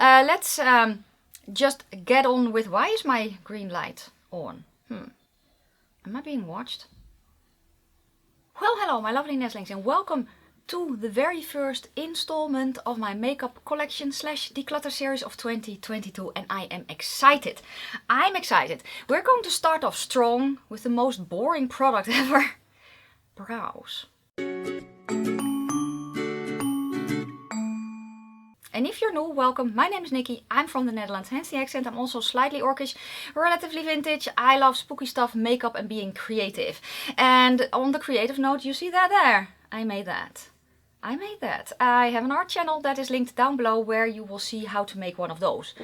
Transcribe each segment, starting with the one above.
Let's just get on with, why is my green light on? Am I being watched? Well, hello my lovely nestlings, and welcome to the very first installment of my makeup collection / declutter series of 2022, and I am excited. I'm excited. We're going to start off strong with the most boring product ever. Brows. And if you're new, welcome. My name is Nikki. I'm from the Netherlands, hence the accent. I'm also slightly orcish, relatively vintage. I love spooky stuff, makeup and being creative. And on the creative note, you see that there? I made that. I have an art channel that is linked down below where you will see how to make one of those.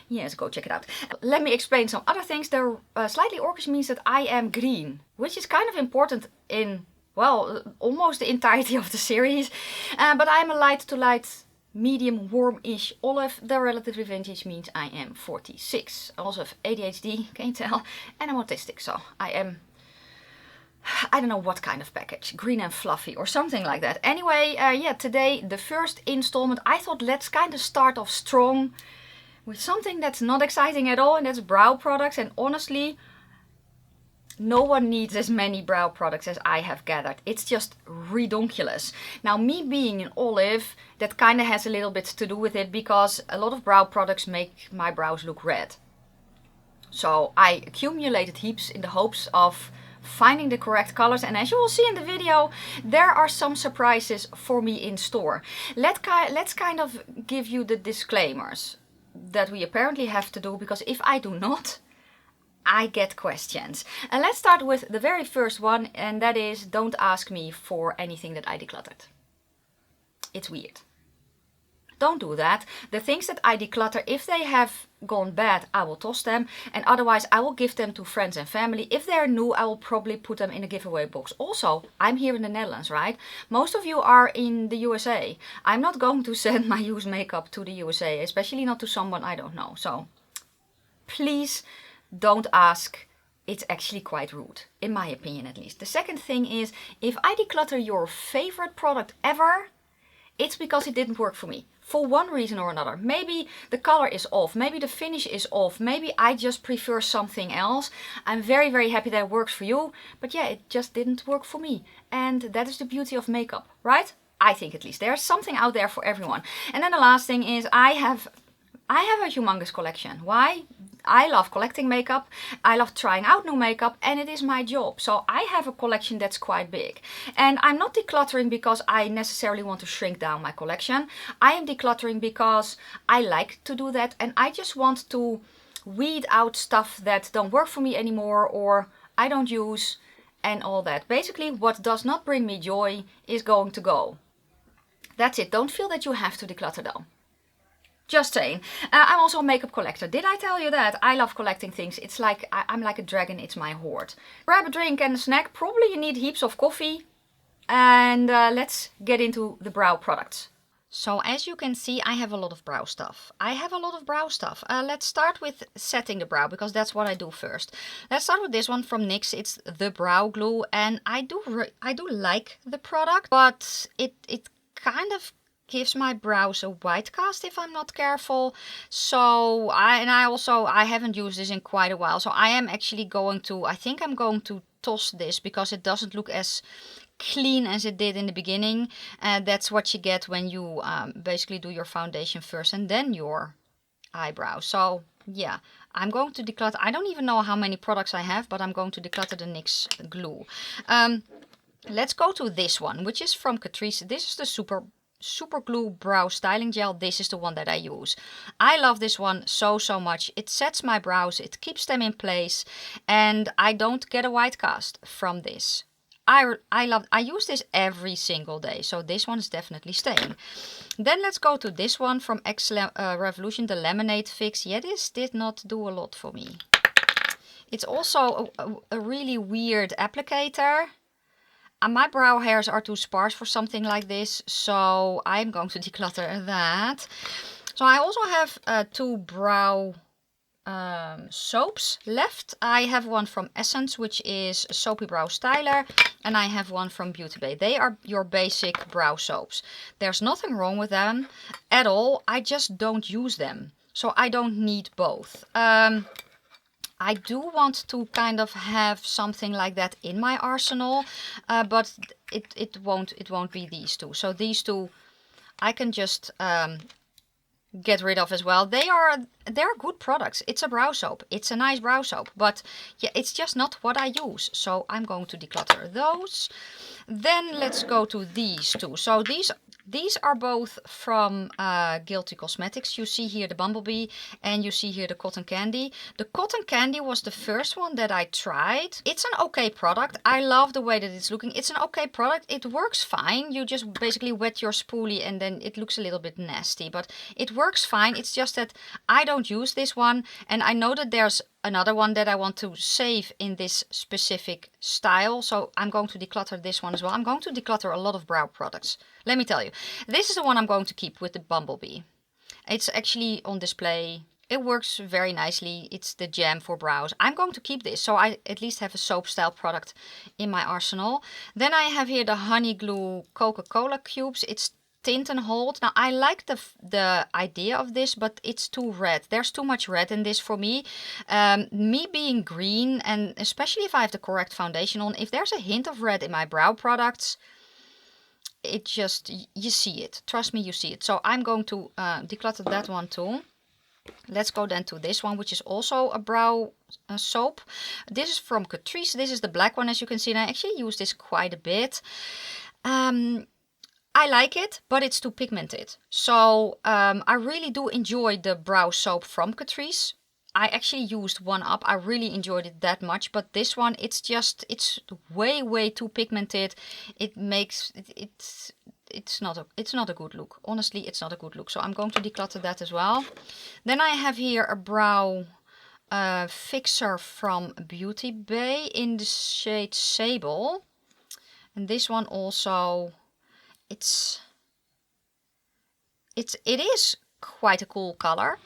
Yes, go check it out. Let me explain some other things. The slightly orcish means that I am green, which is kind of important in, well, almost the entirety of the series. But I'm a light to light, medium warm-ish olive. The relatively vintage means I am 46. I also have ADHD, can you tell? And I'm autistic, so I am, I don't know what kind of package, green and fluffy or something like that. Anyway, yeah, today the first installment. I thought let's kind of start off strong with something that's not exciting at all, and that's brow products. And honestly, no one needs as many brow products as I have gathered. It's just redonkulous. Now, me being an olive, that kind of has a little bit to do with it, because a lot of brow products make my brows look red. So I accumulated heaps in the hopes of finding the correct colors, and as you will see in the video, there are some surprises for me in store. Let's kind of give you the disclaimers that we apparently have to do, because if I do not, I get questions. And let's start with the very first one, and that is, don't ask me for anything that I decluttered. It's weird. Don't do that. The things that I declutter, if they have gone bad, I will toss them, and otherwise I will give them to friends and family. If they're new, I will probably put them in a giveaway box. Also, I'm here in the Netherlands, right? Most of you are in the USA. I'm not going to send my used makeup to the USA, especially not to someone I don't know. So please don't ask. It's actually quite rude, in my opinion at least. The second thing is, if I declutter your favorite product ever, it's because it didn't work for me. For one reason or another. Maybe the color is off, maybe the finish is off, maybe I just prefer something else. I'm very, very happy that it works for you, but yeah, it just didn't work for me. And that is the beauty of makeup, right? I think at least. There's something out there for everyone. And then the last thing is, I have a humongous collection. Why? I love collecting makeup, I love trying out new makeup, and it is my job. So I have a collection that's quite big. And I'm not decluttering because I necessarily want to shrink down my collection. I am decluttering because I like to do that, and I just want to weed out stuff that don't work for me anymore or I don't use and all that. Basically, what does not bring me joy is going to go. That's it. Don't feel that you have to declutter though. Just saying. I'm also a makeup collector. Did I tell you that? I love collecting things. It's like, I'm like a dragon, it's my hoard. Grab a drink and a snack. Probably you need heaps of coffee. And let's get into the brow products. So as you can see, I have a lot of brow stuff. Let's start with setting the brow, because that's what I do first. Let's start with this one from NYX. It's the brow glue, and I do like the product, but it kind of gives my brows a white cast if I'm not careful. So I haven't used this in quite a while. So I am actually I think I'm going to toss this, because it doesn't look as clean as it did in the beginning. That's what you get when you basically do your foundation first and then your eyebrows. So yeah, I'm going to declutter. I don't even know how many products I have, but I'm going to declutter the NYX glue. Let's go to this one, which is from Catrice. This is the Super Glue Brow Styling Gel. This is the one that I use. I love this one so much. It sets my brows, it keeps them in place, and I don't get a white cast from this. I use this every single day, so this one is definitely staying. Then let's go to this one from Revolution, the Lemonade Fix. Yeah, this did not do a lot for me. It's also a really weird applicator. My brow hairs are too sparse for something like this, so I'm going to declutter that. So I also have two brow soaps left. I have one from Essence, which is a soapy brow styler, and I have one from Beauty Bay. They are your basic brow soaps. There's nothing wrong with them at all. I just don't use them, so I don't need both. I do want to kind of have something like that in my arsenal, but it won't be these two. So these two I can just get rid of as well. They're good products. It's a brow soap. It's a nice brow soap, but yeah, it's just not what I use. So I'm going to declutter those. Then let's go to these two. So these are both from Guilty Cosmetics. You see here the Bumblebee and you see here the Cotton Candy. The Cotton Candy was the first one that I tried. It's an okay product. I love the way that it's looking. It's an okay product. It works fine. You just basically wet your spoolie and then it looks a little bit nasty. But it works fine. It's just that I don't use this one. And I know that there's another one that I want to save in this specific style. So I'm going to declutter this one as well. I'm going to declutter a lot of brow products. Let me tell you. This is the one I'm going to keep with the Bumblebee. It's actually on display. It works very nicely. It's the jam for brows. I'm going to keep this. So I at least have a soap style product in my arsenal. Then I have here the Honey Glue Coca-Cola cubes. It's tint and hold. Now I like the idea of this, but it's too red. There's too much red in this for me. Me being green, and especially if I have the correct foundation on, if there's a hint of red in my brow products, it just, you see it. Trust me, you see it. So I'm going to declutter that one too. Let's go then to this one, which is also a brow soap. This is from Catrice. This is the black one, as you can see. And I actually use this quite a bit. I like it, but it's too pigmented. So I really do enjoy the brow soap from Catrice. I actually used one up. I really enjoyed it that much. But this one, it's way too pigmented. It makes it's not a good look. Honestly, it's not a good look. So I'm going to declutter that as well. Then I have here a brow fixer from Beauty Bay in the shade Sable. And this one also, it is quite a cool color,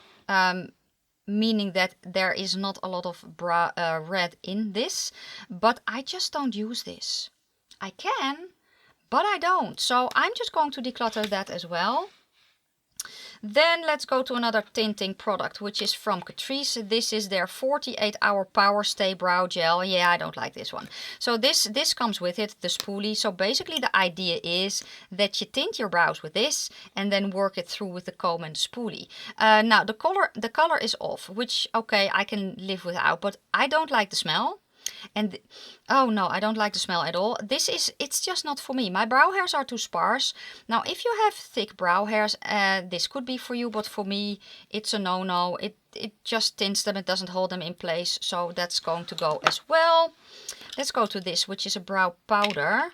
meaning that there is not a lot of red in this, but I just don't use this. I can, but I don't. So I'm just going to declutter that as well. Then let's go to another tinting product, which is from Catrice. This is their 48-hour Power Stay Brow Gel. Yeah, I don't like this one. So this comes with it, the spoolie. So basically the idea is that you tint your brows with this and then work it through with the comb and spoolie. Now the color is off, which okay, I can live without, but I don't like the smell. And oh no, I don't like the smell at all. It's just not for me. My brow hairs are too sparse. Now if you have thick brow hairs, this could be for you, but for me it's a no-no. It just tints them, it doesn't hold them in place, so that's going to go as well. Let's go to this, which is a brow powder.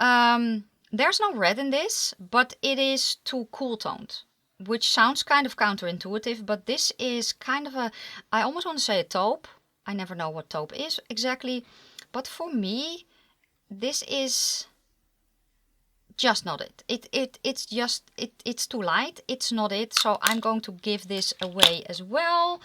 There's no red in this, but it is too cool toned, which sounds kind of counterintuitive, but this is kind of a, I almost want to say a taupe. I never know what taupe is exactly, but for me, this is just not it. It's too light. It's not it. So I'm going to give this away as well.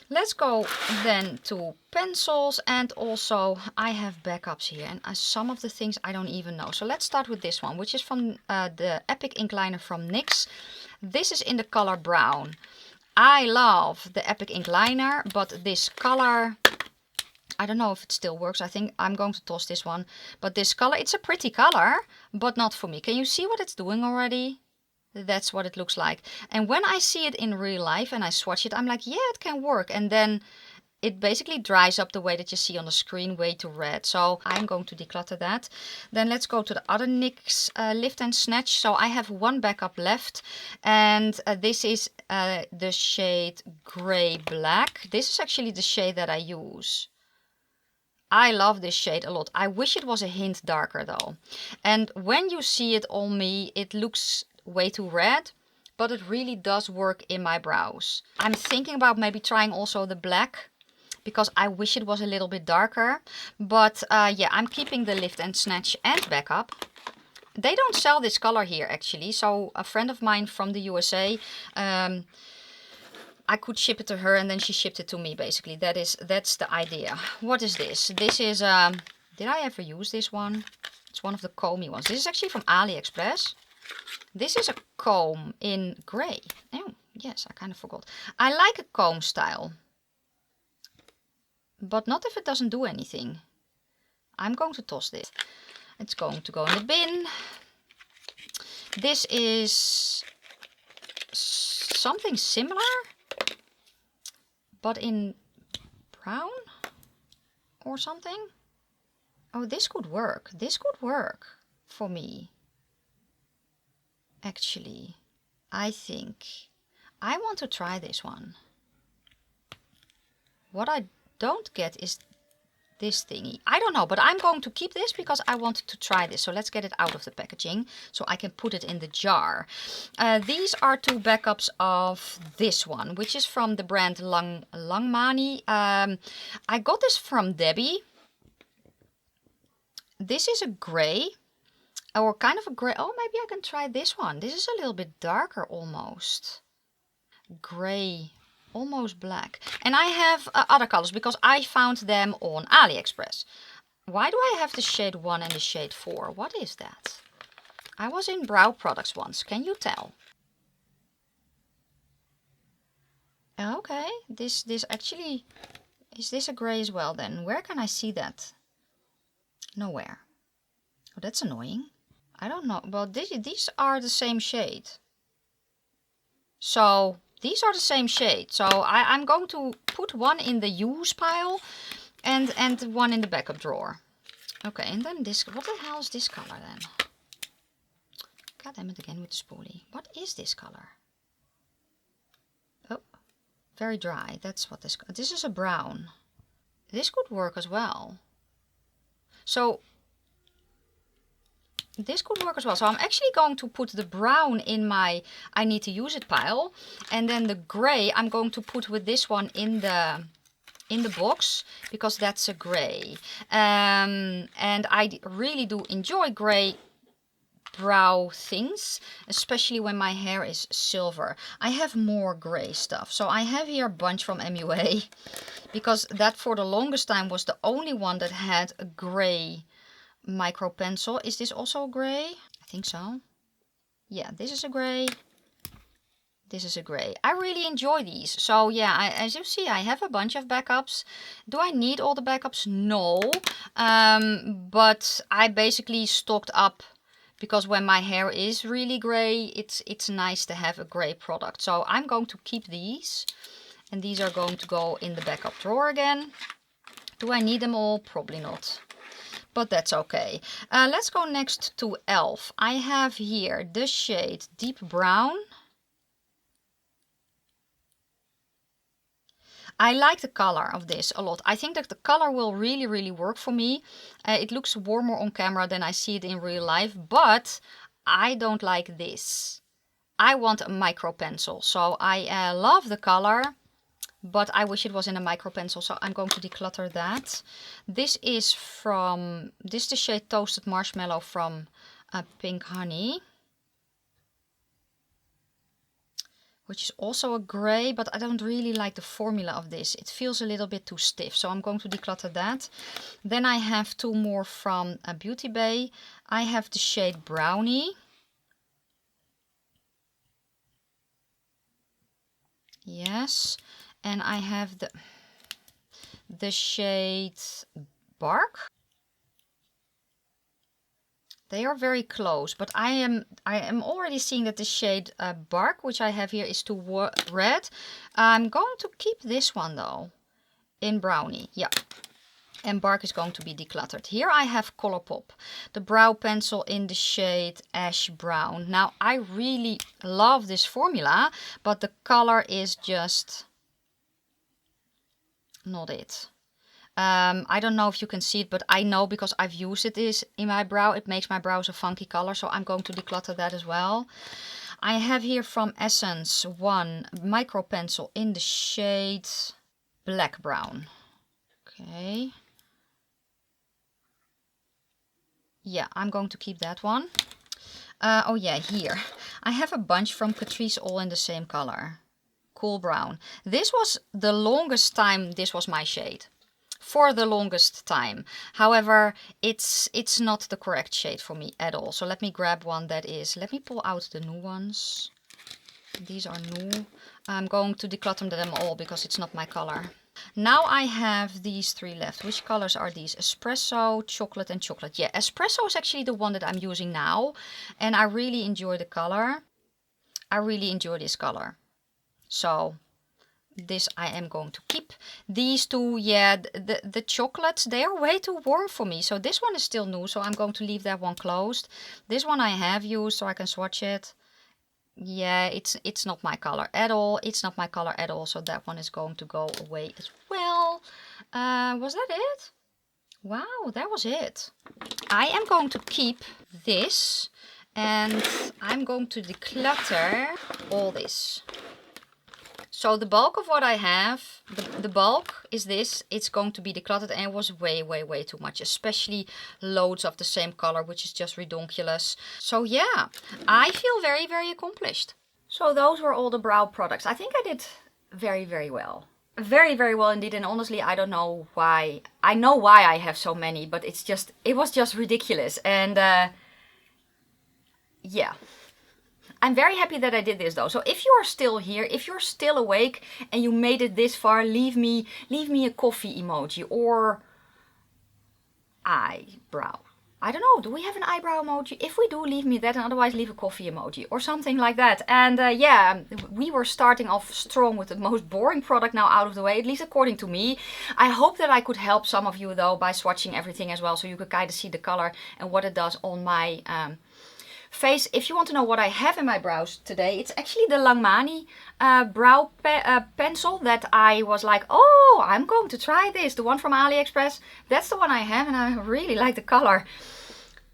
Let's go then to pencils, and also I have backups here, and some of the things I don't even know. So let's start with this one, which is from the Epic Ink Liner from NYX. This is in the color brown. I love the Epic Ink Liner, but this color, I don't know if it still works. I think I'm going to toss this one. But this color, it's a pretty color, but not for me. Can you see what it's doing already? That's what it looks like. And when I see it in real life and I swatch it, I'm like, yeah, it can work. And then it basically dries up the way that you see on the screen, way too red. So I'm going to declutter that. Then let's go to the other NYX Lift and Snatch. So I have one backup left, and this is the shade Gray Black. This is actually the shade that I use. I love this shade a lot. I wish it was a hint darker though. And when you see it on me, it looks way too red, but it really does work in my brows. I'm thinking about maybe trying also the black, because I wish it was a little bit darker. But yeah, I'm keeping the Lift and Snatch and backup. They don't sell this color here actually. So a friend of mine from the USA, I could ship it to her and then she shipped it to me, basically. That's the idea. What is this? This is, did I ever use this one? It's one of the comby ones. This is actually from AliExpress. This is a comb in grey. Oh, yes, I kind of forgot. I like a comb style. But not if it doesn't do anything. I'm going to toss this. It's going to go in the bin. This is something similar, but in brown or something. Oh, this could work. This could work for me. Actually, I think I want to try this one. What I don't get is this thingy. I don't know, but I'm going to keep this because I wanted to try this. So let's get it out of the packaging so I can put it in the jar. These are 2 backups of this one, which is from the brand Langmani. I got this from Debbie. This is a grey, or kind of a grey. Oh, maybe I can try this one. This is a little bit darker almost. Grey. Almost black. And I have other colors because I found them on AliExpress. Why do I have the shade 1 and the shade 4? What is that? I was in Brow Products once. Can you tell? Okay. This actually... Is this a grey as well then? Where can I see that? Nowhere. Oh, that's annoying. I don't know. Well, these are the same shade. So... These are the same shade, so I'm going to put one in the use pile and one in the backup drawer. Okay, and then this, what the hell is this color then? God damn it again with the spoolie. What is this color? Oh, very dry, that's what this is a brown. This could work as well. So, this could work as well. So I'm actually going to put the brown in my I need to use it pile. And then the grey I'm going to put with this one in the box. Because that's a grey. And I really do enjoy grey brow things. Especially when my hair is silver. I have more grey stuff. So I have here a bunch from MUA. Because that for the longest time was the only one that had a grey micro pencil. Is this also grey? I think so. Yeah, this is a grey. This is a grey. I really enjoy these. So yeah, as you see, I have a bunch of backups. Do I need all the backups? No. But I basically stocked up because when my hair is really grey, it's nice to have a grey product. So I'm going to keep these. And these are going to go in the backup drawer again. Do I need them all? Probably not. But that's okay. Let's go next to e.l.f. I have here the shade Deep Brown. I like the color of this a lot. I think that the color will really work for me. It looks warmer on camera than I see it in real life. But I don't like this. I want a micro pencil. So I love the color. But I wish it was in a micro pencil, so I'm going to declutter that. This is the shade Toasted Marshmallow from Pink Honey. Which is also a grey, but I don't really like the formula of this. It feels a little bit too stiff, so I'm going to declutter that. Then I have 2 more from Beauty Bay. I have the shade Brownie. Yes. And I have the shade Bark. They are very close, but I am already seeing that the shade Bark, which I have here, is too red. I'm going to keep this one though, in Brownie. Yeah. And Bark is going to be decluttered. Here I have Colourpop, the brow pencil in the shade Ash Brown. Now I really love this formula, but the color is just not it. I don't know if you can see it, but I know because I've used it in my brow. It makes my brows a funky color, so I'm going to declutter that as well. I have here from Essence one micro pencil in the shade Black Brown. Okay. Yeah, I'm going to keep that one. Oh yeah, here. I have a bunch from Catrice all in the same color. Cool Brown. This was the longest time this was my shade. For the longest time. However, it's not the correct shade for me at all. So let me grab one that is. Let me pull out the new ones. These are new. I'm going to declutter them all because it's not my color. Now I have these 3 left. Which colors are these? Espresso, chocolate and chocolate. Yeah, espresso is actually the one that I'm using now. And I really enjoy the color. I really enjoy this color. So this I am going to keep. These 2, yeah, the chocolates, they are way too warm for me. So this one is still new, so I'm going to leave that one closed. This one I have used, so I can swatch it. Yeah, it's not my color at all. It's not my color at all, so that one is going to go away as well. Was that it? Wow, that was it. I am going to keep this, and I'm going to declutter all this. So the bulk of what I have, the bulk is this. It's going to be decluttered, and it was way too much. Especially loads of the same color, which is just ridiculous. So yeah, I feel very accomplished. So those were all the brow products. I think I did very well. Very well indeed, and honestly I don't know why. I know why I have so many, but it was just ridiculous. And yeah. I'm very happy that I did this though. So if you are still here, if you're still awake and you made it this far, leave me a coffee emoji or eyebrow. I don't know, do we have an eyebrow emoji? If we do, leave me that, and otherwise leave a coffee emoji or something like that. And yeah, we were starting off strong with the most boring product now out of the way, at least according to me. I hope that I could help some of you though by swatching everything as well, so you could kind of see the color and what it does on my face. If you want to know what I have in my brows today, it's actually the Langmani brow pencil that I was like, oh, I'm going to try this. The one from AliExpress. That's the one I have, and I really like the color.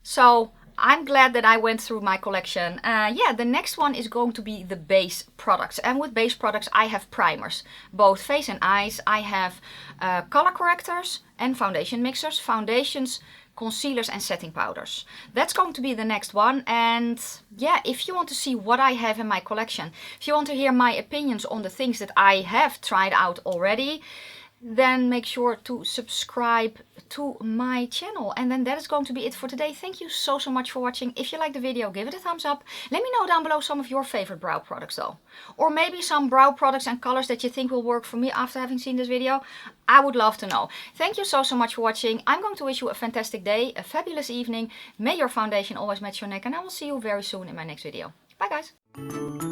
So I'm glad that I went through my collection. Yeah, the next one is going to be the base products. And with base products, I have primers, both face and eyes. I have color correctors and foundation mixers, foundations, concealers and setting powders. That's going to be the next one. And yeah, if you want to see what I have in my collection, if you want to hear my opinions on the things that I have tried out already, then make sure to subscribe to my channel. And then that is going to be it for today. Thank you so much for watching. If you like the video, give it a thumbs up. Let me know down below some of your favorite brow products though. Or maybe some brow products and colors that you think will work for me after having seen this video. I would love to know. Thank you so much for watching. I'm going to wish you a fantastic day, a fabulous evening. May your foundation always match your neck, and I will see you very soon in my next video. Bye guys.